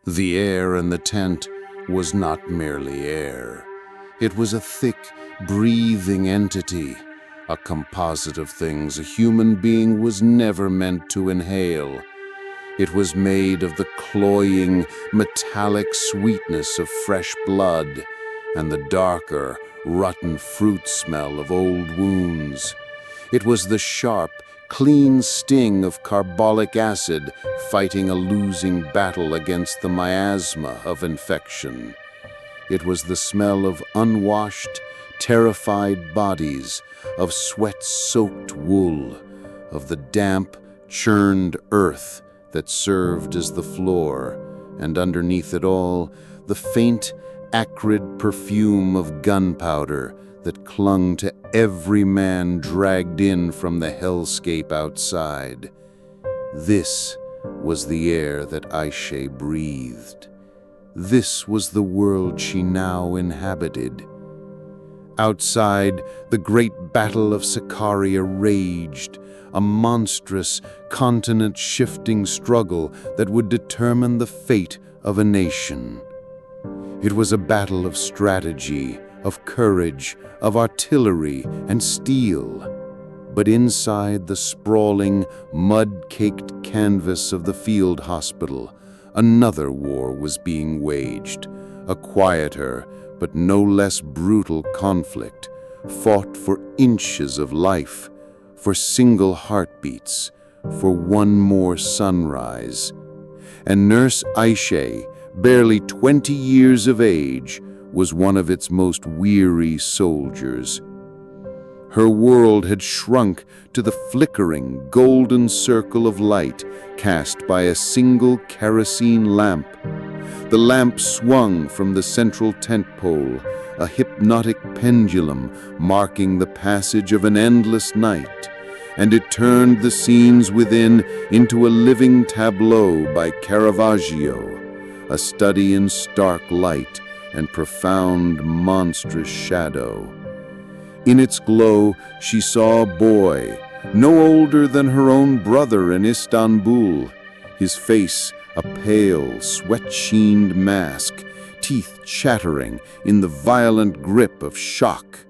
The air in the tent was not merely air. It was a thick, breathing entity, a composite of things a human being was never meant to inhale. It was made of the cloying, metallic sweetness of fresh blood and the darker, rotten fruit smell of old wounds. It was the sharp, clean sting of carbolic acid fighting a losing battle against the miasma of infection. It was the smell of unwashed, terrified bodies, of sweat-soaked wool, of the damp, churned earth that served as the floor, and underneath it all, the faint, acrid perfume of gunpowder that clung to every man dragged in from the hellscape outside. This was the air that Ayşe breathed. This was the world she now inhabited. Outside, the great Battle of Sakarya raged, a monstrous, continent-shifting struggle that would determine the fate of a nation. It was a battle of strategy, of courage, of artillery and steel. But inside the sprawling, mud-caked canvas of the field hospital, another war was being waged, a quieter but no less brutal conflict, fought for inches of life, for single heartbeats, for one more sunrise. And Nurse Ayşe, barely 20 years of age, was one of its most weary soldiers. Her world had shrunk to the flickering, golden circle of light cast by a single kerosene lamp. The lamp swung from the central tent pole, a hypnotic pendulum marking the passage of an endless night, and it turned the scenes within into a living tableau by Caravaggio, a study in stark light and profound, monstrous shadow. In its glow, she saw a boy, no older than her own brother in Istanbul, his face a pale, sweat-sheened mask, teeth chattering in the violent grip of shock.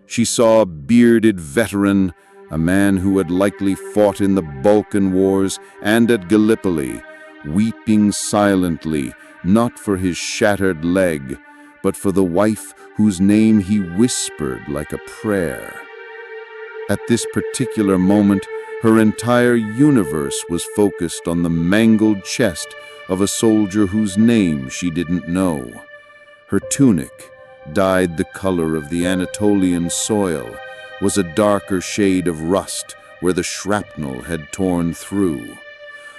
She saw a bearded veteran, a man who had likely fought in the Balkan Wars and at Gallipoli, weeping silently, not for his shattered leg, but for the wife whose name he whispered like a prayer. At this particular moment, her entire universe was focused on the mangled chest of a soldier whose name she didn't know. Her tunic, dyed the color of the Anatolian soil, was a darker shade of rust where the shrapnel had torn through.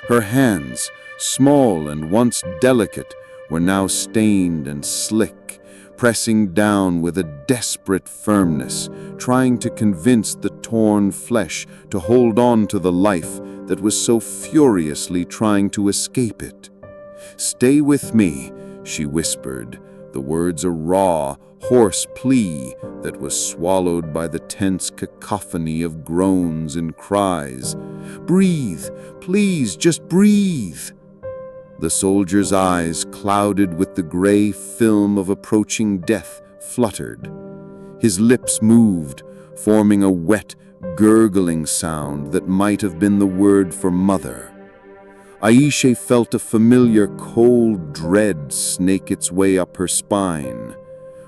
Her hands, small and once delicate, were now stained and slick, pressing down with a desperate firmness, trying to convince the torn flesh to hold on to the life that was so furiously trying to escape it. "Stay with me," she whispered, the words a raw, hoarse plea that was swallowed by the tense cacophony of groans and cries. "Breathe, please, just breathe." The soldier's eyes, clouded with the gray film of approaching death, fluttered. His lips moved, forming a wet, gurgling sound that might have been the word for mother. Ayşe felt a familiar cold dread snake its way up her spine.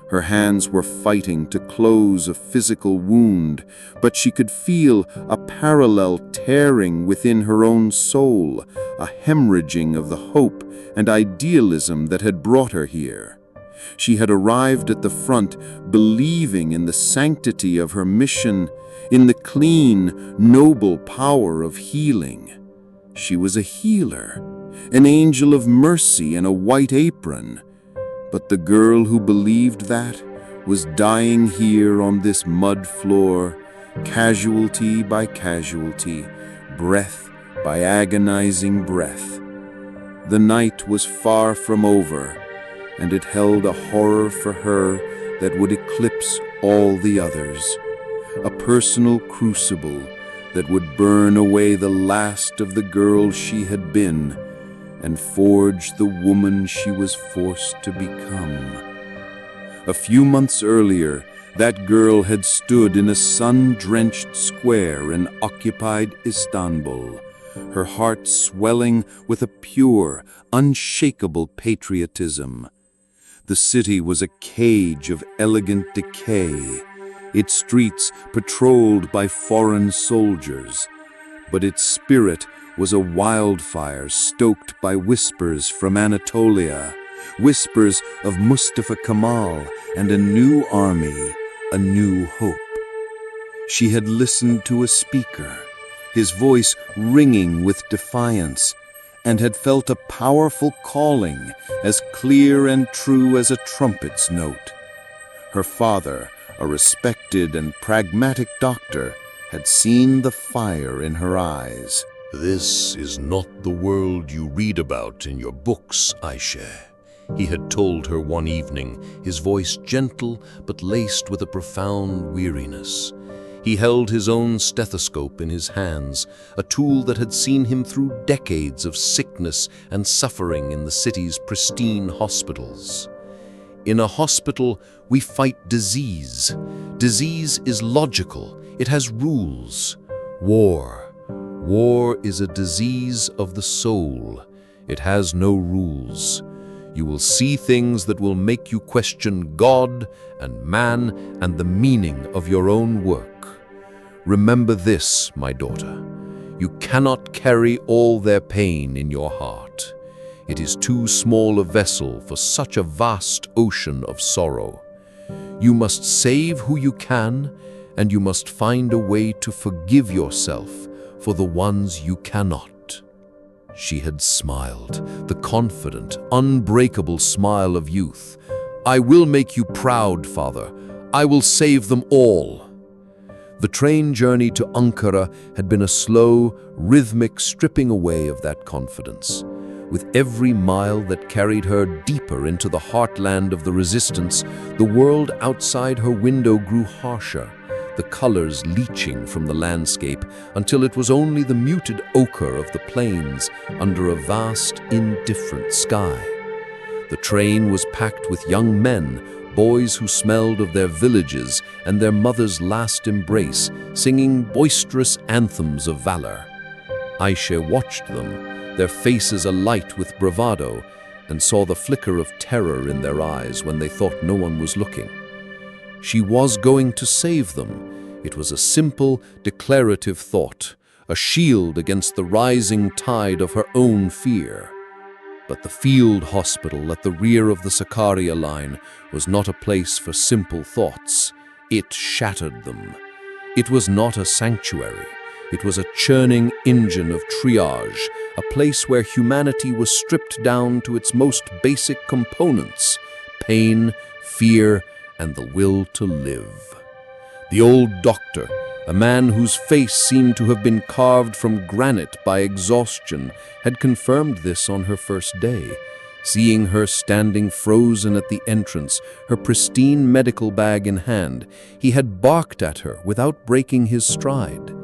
Her hands were fighting to close a physical wound, but she could feel a parallel tearing within her own soul, a hemorrhaging of the hope and idealism that had brought her here. She had arrived at the front believing in the sanctity of her mission, in the clean, noble power of healing. She was a healer, an angel of mercy in a white apron. But the girl who believed that was dying here on this mud floor, casualty by casualty, breath by agonizing breath. The night was far from over, and it held a horror for her that would eclipse all the others, a personal crucible that would burn away the last of the girl she had been and forge the woman she was forced to become. A few months earlier, that girl had stood in a sun-drenched square in occupied Istanbul, her heart swelling with a pure, unshakable patriotism. The city was a cage of elegant decay, its streets patrolled by foreign soldiers, but its spirit was a wildfire stoked by whispers from Anatolia, whispers of Mustafa Kemal and a new army, a new hope. She had listened to a speaker, his voice ringing with defiance, and had felt a powerful calling as clear and true as a trumpet's note. Her father, a respected and pragmatic doctor, had seen the fire in her eyes. "This is not the world you read about in your books, Ayşe," he had told her one evening, his voice gentle but laced with a profound weariness. He held his own stethoscope in his hands, a tool that had seen him through decades of sickness and suffering in the city's pristine hospitals. In a hospital, we fight disease. Disease is logical. It has rules. War is a disease of the soul. It has no rules. You will see things that will make you question God and man and the meaning of your own work. Remember this, my daughter. You cannot carry all their pain in your heart. It is too small a vessel for such a vast ocean of sorrow. You must save who you can, and you must find a way to forgive yourself for the ones you cannot. She had smiled, the confident, unbreakable smile of youth. "I will make you proud, Father. I will save them all." The train journey to Ankara had been a slow, rhythmic stripping away of that confidence. With every mile that carried her deeper into the heartland of the resistance, the world outside her window grew harsher, the colors leaching from the landscape until it was only the muted ochre of the plains under a vast, indifferent sky. The train was packed with young men, boys who smelled of their villages and their mother's last embrace, singing boisterous anthems of valor. Ayşe watched them, their faces alight with bravado, and saw the flicker of terror in their eyes when they thought no one was looking. She was going to save them. It was a simple, declarative thought, a shield against the rising tide of her own fear. But the field hospital at the rear of the Sakarya line was not a place for simple thoughts. It shattered them. It was not a sanctuary. It was a churning engine of triage, a place where humanity was stripped down to its most basic components: pain, fear, and the will to live. The old doctor, a man whose face seemed to have been carved from granite by exhaustion, had confirmed this on her first day. Seeing her standing frozen at the entrance, her pristine medical bag in hand, he had barked at her without breaking his stride.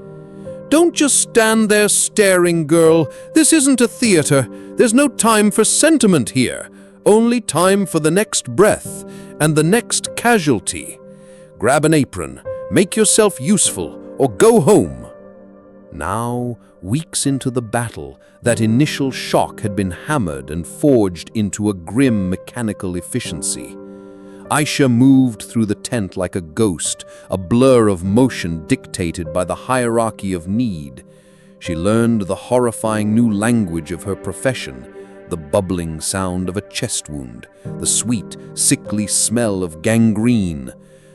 "Don't just stand there staring, girl. This isn't a theater. There's no time for sentiment here. Only time for the next breath and the next casualty. Grab an apron, make yourself useful, or go home." Now, weeks into the battle, that initial shock had been hammered and forged into a grim mechanical efficiency. Ayşe moved through the tent like a ghost, a blur of motion dictated by the hierarchy of need. She learned the horrifying new language of her profession, the bubbling sound of a chest wound, the sweet, sickly smell of gangrene,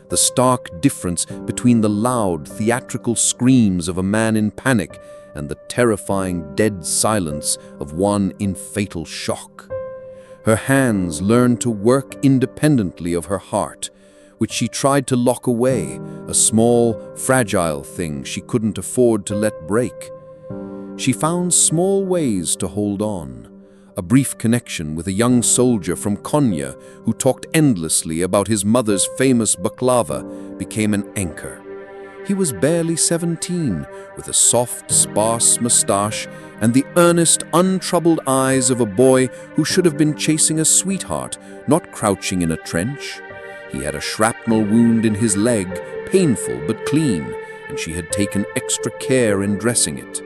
the stark difference between the loud, theatrical screams of a man in panic and the terrifying dead silence of one in fatal shock. Her hands learned to work independently of her heart, which she tried to lock away, a small, fragile thing she couldn't afford to let break. She found small ways to hold on. A brief connection with a young soldier from Konya who talked endlessly about his mother's famous baklava became an anchor. He was barely 17, with a soft, sparse mustache and the earnest, untroubled eyes of a boy who should have been chasing a sweetheart, not crouching in a trench. He had a shrapnel wound in his leg, painful but clean, and she had taken extra care in dressing it.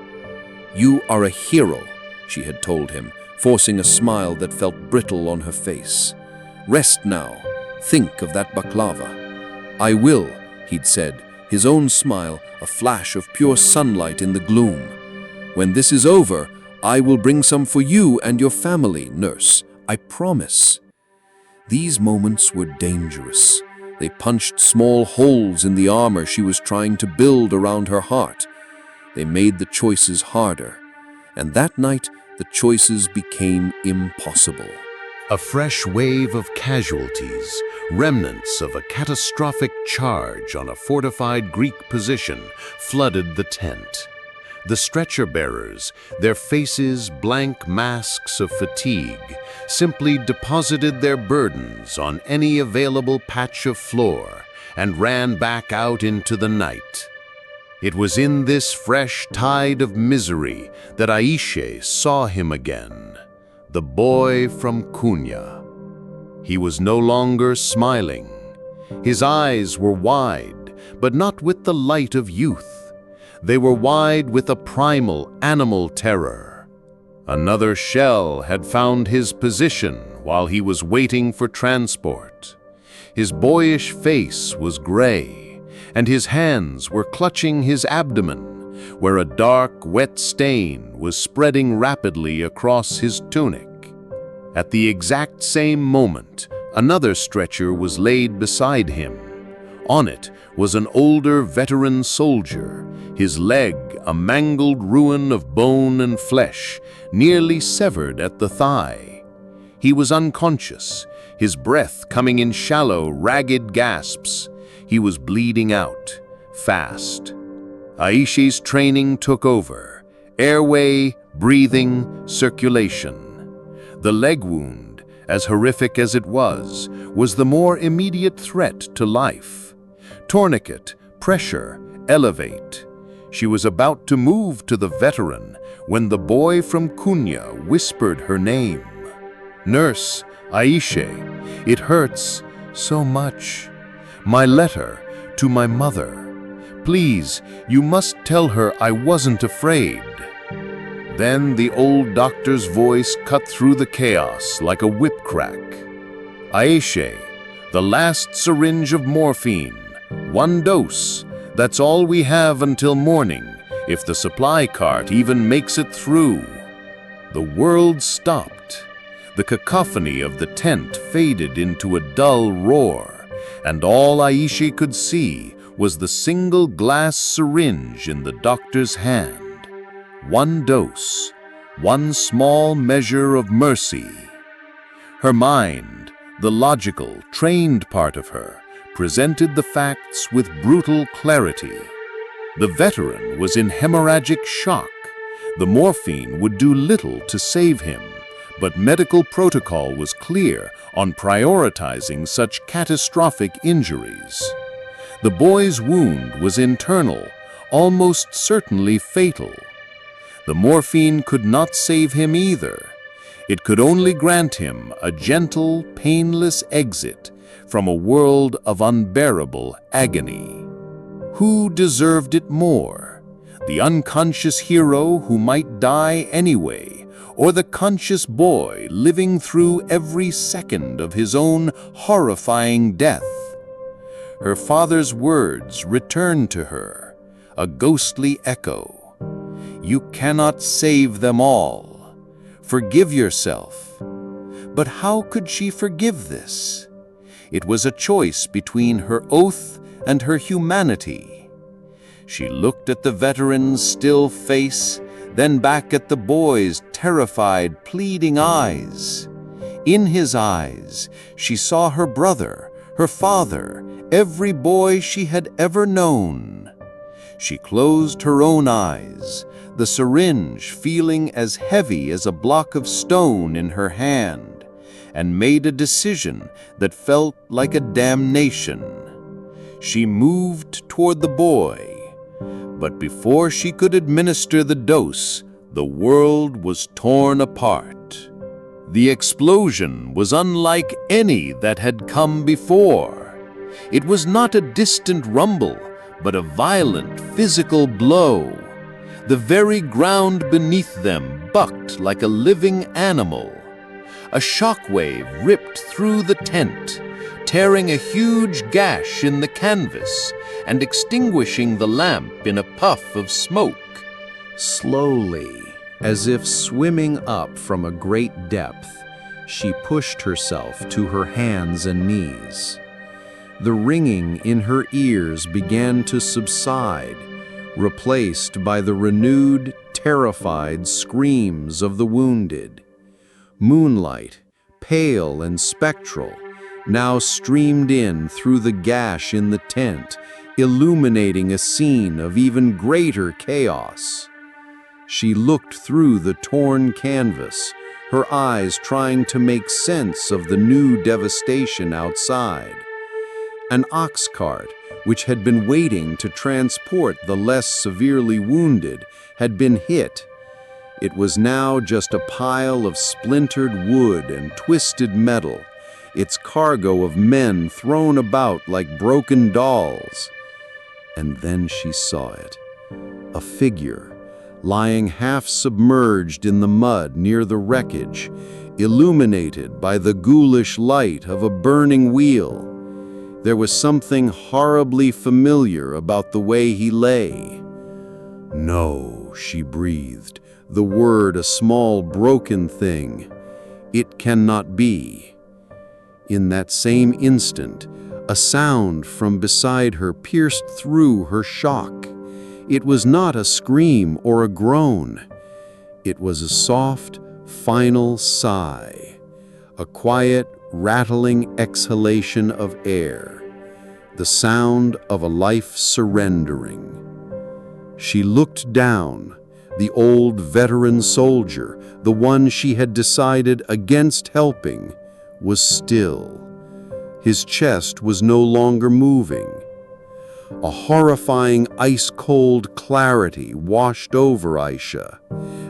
"You are a hero," she had told him, forcing a smile that felt brittle on her face. "Rest now. Think of that baklava." "I will," he'd said, his own smile a flash of pure sunlight in the gloom. "When this is over, I will bring some for you and your family, nurse. I promise." These moments were dangerous. They punched small holes in the armor she was trying to build around her heart. They made the choices harder. And that night, the choices became impossible. A fresh wave of casualties, remnants of a catastrophic charge on a fortified Greek position, flooded the tent. The stretcher-bearers, their faces blank masks of fatigue, simply deposited their burdens on any available patch of floor and ran back out into the night. It was in this fresh tide of misery that Ayşe saw him again, the boy from Konya. He was no longer smiling. His eyes were wide, but not with the light of youth. They were wide with a primal, animal terror. Another shell had found his position while he was waiting for transport. His boyish face was gray, and his hands were clutching his abdomen, where a dark, wet stain was spreading rapidly across his tunic. At the exact same moment, another stretcher was laid beside him. On it was an older veteran soldier, his leg a mangled ruin of bone and flesh, nearly severed at the thigh. He was unconscious, his breath coming in shallow, ragged gasps. He was bleeding out, fast. Ayşe's training took over. Airway, breathing, circulation. The leg wound, as horrific as it was the more immediate threat to life. Tourniquet, pressure, elevate. She was about to move to the veteran when the boy from Konya whispered her name. "Nurse Ayşe, it hurts so much. My letter to my mother. Please, you must tell her I wasn't afraid." Then the old doctor's voice cut through the chaos like a whip crack. "Ayşe, the last syringe of morphine. 1 dose. That's all we have until morning, if the supply cart even makes it through." The world stopped. The cacophony of the tent faded into a dull roar, and all Ayşe could see was the single glass syringe in the doctor's hand. 1 dose, 1 small measure of mercy. Her mind, the logical, trained part of her, presented the facts with brutal clarity. The veteran was in hemorrhagic shock. The morphine would do little to save him, but medical protocol was clear on prioritizing such catastrophic injuries. The boy's wound was internal, almost certainly fatal. The morphine could not save him either. It could only grant him a gentle, painless exit from a world of unbearable agony. Who deserved it more? The unconscious hero who might die anyway, or the conscious boy living through every second of his own horrifying death? Her father's words returned to her, a ghostly echo. "You cannot save them all. Forgive yourself." But how could she forgive this? It was a choice between her oath and her humanity. She looked at the veteran's still face, then back at the boy's terrified, pleading eyes. In his eyes, she saw her brother, her father, every boy she had ever known. She closed her own eyes, the syringe feeling as heavy as a block of stone in her hand, and made a decision that felt like a damnation. She moved toward the boy, but before she could administer the dose, The world was torn apart. The explosion was unlike any that had come before. It was not a distant rumble, but a violent physical blow. The very ground beneath them bucked like a living animal. A shockwave ripped through the tent, tearing a huge gash in the canvas and extinguishing the lamp in a puff of smoke. Slowly, as if swimming up from a great depth, she pushed herself to her hands and knees. The ringing in her ears began to subside, replaced by the renewed, terrified screams of the wounded. Moonlight, pale and spectral, now streamed in through the gash in the tent, illuminating a scene of even greater chaos. She looked through the torn canvas, her eyes trying to make sense of the new devastation outside. An ox cart, which had been waiting to transport the less severely wounded, had been hit. It was now just a pile of splintered wood and twisted metal, its cargo of men thrown about like broken dolls. And then she saw it, a figure, lying half submerged in the mud near the wreckage, illuminated by the ghoulish light of a burning wheel. There was something horribly familiar about the way he lay. "No," she breathed, the word a small broken thing. "It cannot be." In that same instant, a sound from beside her pierced through her shock. It was not a scream or a groan. It was a soft, final sigh, a quiet, rattling exhalation of air, the sound of a life surrendering. She looked down. The old veteran soldier, the one she had decided against helping, was still. His chest was no longer moving. A horrifying ice-cold clarity washed over Ayşe,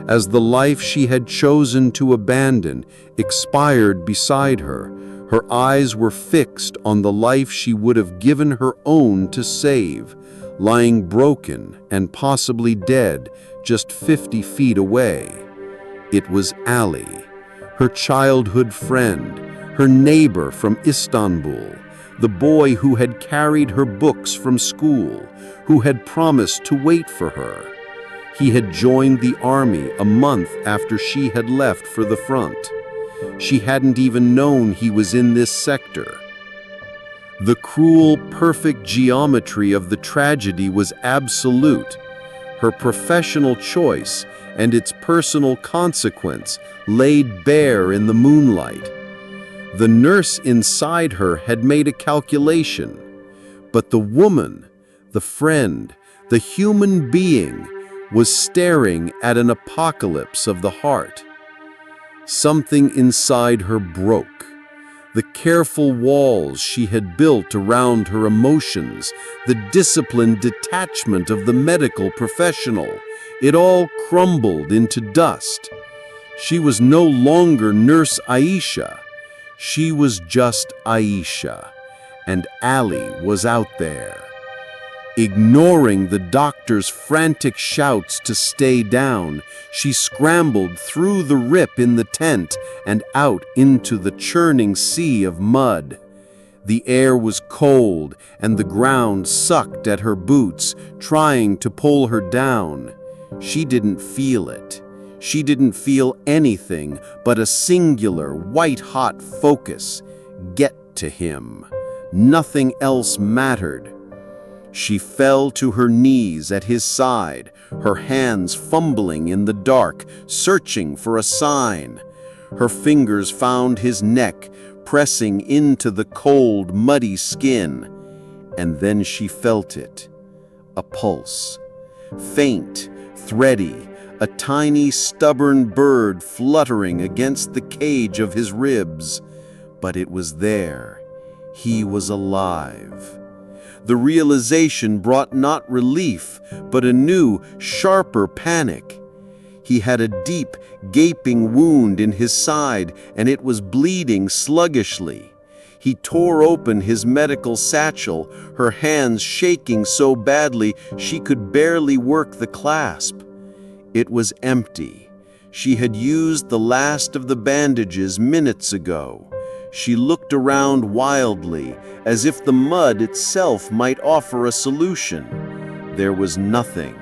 as the life she had chosen to abandon expired beside her. Her eyes were fixed on the life she would have given her own to save, lying broken and possibly dead just 50 feet away. It was Ali, her childhood friend, her neighbor from Istanbul, the boy who had carried her books from school, who had promised to wait for her. He had joined the army a month after she had left for the front. She hadn't even known he was in this sector. The cruel, perfect geometry of the tragedy was absolute. Her professional choice and its personal consequence laid bare in the moonlight. The nurse inside her had made a calculation, but the woman, the friend, the human being, was staring at an apocalypse of the heart. Something inside her broke. The careful walls she had built around her emotions, the disciplined detachment of the medical professional, it all crumbled into dust. She was no longer Nurse Ayşe. She was just Ayşe, and Ali was out there. Ignoring the doctor's frantic shouts to stay down, she scrambled through the rip in the tent and out into the churning sea of mud. The air was cold and the ground sucked at her boots, trying to pull her down. She didn't feel it. She didn't feel anything but a singular, white-hot focus. Get to him. Nothing else mattered. She fell to her knees at his side, her hands fumbling in the dark, searching for a sign. Her fingers found his neck, pressing into the cold, muddy skin. And then she felt it. A pulse. Faint, thready, a tiny, stubborn bird fluttering against the cage of his ribs. But it was there. He was alive. The realization brought not relief, but a new, sharper panic. He had a deep, gaping wound in his side, and it was bleeding sluggishly. He tore open his medical satchel, her hands shaking so badly she could barely work the clasp. It was empty. She had used the last of the bandages minutes ago. She looked around wildly, as if the mud itself might offer a solution. There was nothing.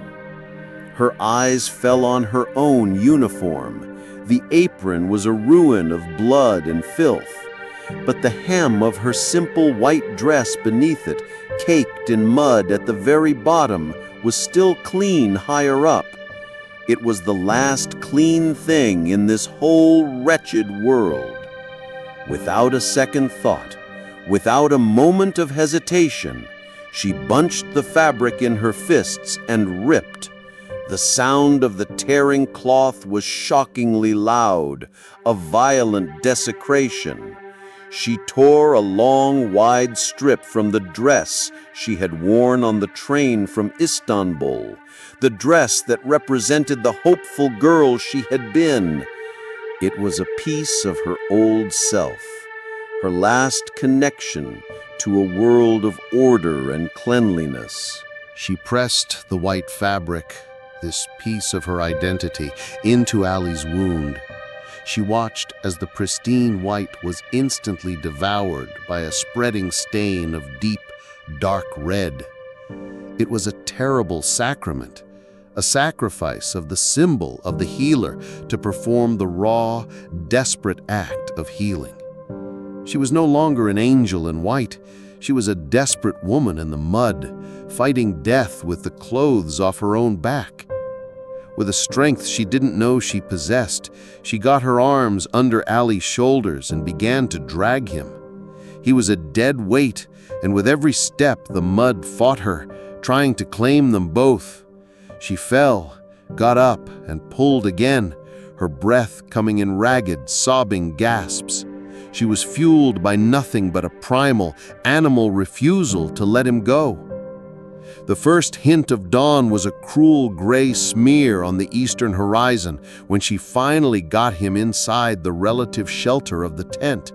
Her eyes fell on her own uniform. The apron was a ruin of blood and filth, but the hem of her simple white dress beneath it, caked in mud at the very bottom, was still clean higher up. It was the last clean thing in this whole wretched world. Without a second thought, without a moment of hesitation, she bunched the fabric in her fists and ripped. The sound of the tearing cloth was shockingly loud, a violent desecration. She tore a long, wide strip from the dress she had worn on the train from Istanbul, the dress that represented the hopeful girl she had been. It was a piece of her old self, her last connection to a world of order and cleanliness. She pressed the white fabric, this piece of her identity, into Ali's wound. She watched as the pristine white was instantly devoured by a spreading stain of deep, dark red. It was a terrible sacrament, a sacrifice of the symbol of the healer to perform the raw, desperate act of healing. She was no longer an angel in white. She was a desperate woman in the mud, fighting death with the clothes off her own back. With a strength she didn't know she possessed, she got her arms under Ali's shoulders and began to drag him. He was a dead weight, and with every step the mud fought her, trying to claim them both. She fell, got up, and pulled again, her breath coming in ragged, sobbing gasps. She was fueled by nothing but a primal, animal refusal to let him go. The first hint of dawn was a cruel gray smear on the eastern horizon when she finally got him inside the relative shelter of the tent.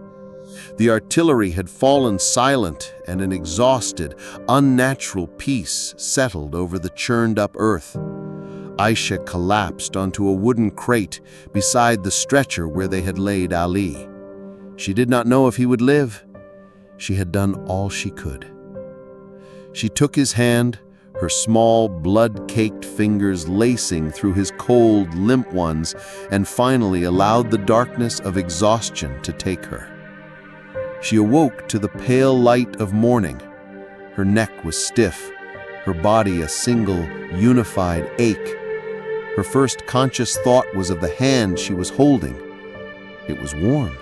The artillery had fallen silent, and an exhausted, unnatural peace settled over the churned-up earth. Ayşe collapsed onto a wooden crate beside the stretcher where they had laid Ali. She did not know if he would live. She had done all she could. She took his hand, her small, blood-caked fingers lacing through his cold, limp ones, and finally allowed the darkness of exhaustion to take her. She awoke to the pale light of morning. Her neck was stiff, her body a single, unified ache. Her first conscious thought was of the hand she was holding. It was warm.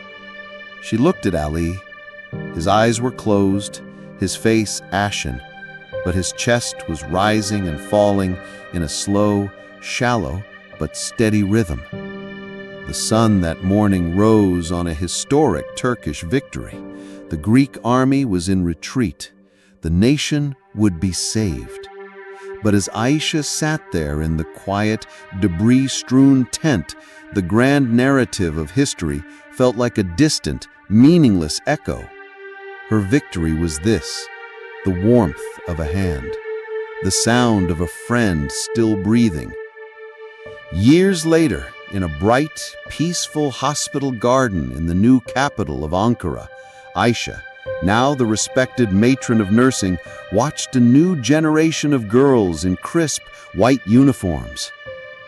She looked at Ali. His eyes were closed, his face ashen, but his chest was rising and falling in a slow, shallow, but steady rhythm. The sun that morning rose on a historic Turkish victory. The Greek army was in retreat. The nation would be saved. But as Ayşe sat there in the quiet, debris-strewn tent, the grand narrative of history felt like a distant, meaningless echo. Her victory was this: the warmth of a hand, the sound of a friend still breathing. Years later, in a bright, peaceful hospital garden in the new capital of Ankara, Ayşe, now the respected matron of nursing, watched a new generation of girls in crisp, white uniforms.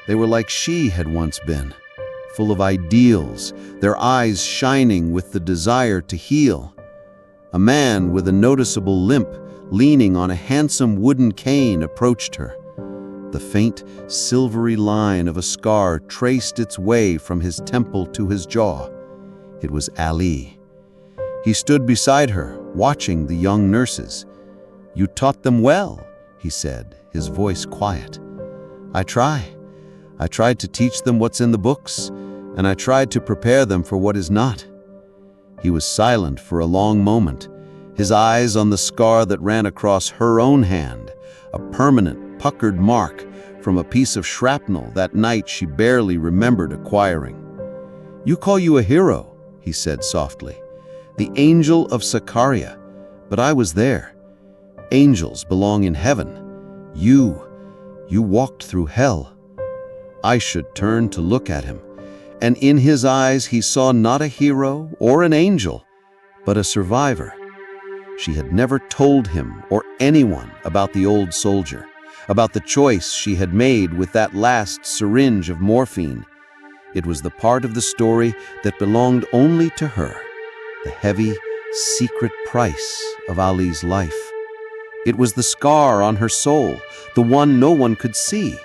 They were like she had once been, full of ideals, their eyes shining with the desire to heal. A man with a noticeable limp, leaning on a handsome wooden cane, approached her. The faint, silvery line of a scar traced its way from his temple to his jaw. It was Ali. He stood beside her, watching the young nurses. "You taught them well," he said, his voice quiet. I tried to teach them what's in the books, and I tried to prepare them for what is not." He was silent for a long moment, his eyes on the scar that ran across her own hand, a permanent, puckered mark from a piece of shrapnel that night she barely remembered acquiring. "You call you a hero," he said softly. "The angel of Sakarya. But I was there. Angels belong in heaven. You walked through hell." Ayşe turned to look at him, and in his eyes he saw not a hero or an angel, but a survivor. She had never told him or anyone about the old soldier, about the choice she had made with that last syringe of morphine. It was the part of the story that belonged only to her, the heavy, secret price of Ali's life. It was the scar on her soul, the one no one could see.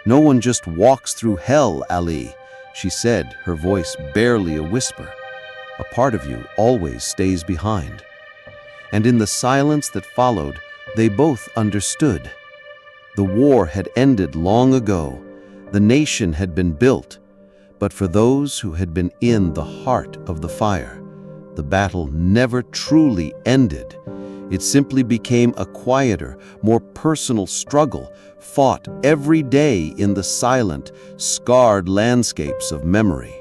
"No one just walks through hell, Ali," she said, her voice barely a whisper. "A part of you always stays behind." And in the silence that followed, they both understood. The war had ended long ago. The nation had been built. But for those who had been in the heart of the fire, the battle never truly ended. It simply became a quieter, more personal struggle, fought every day in the silent, scarred landscapes of memory.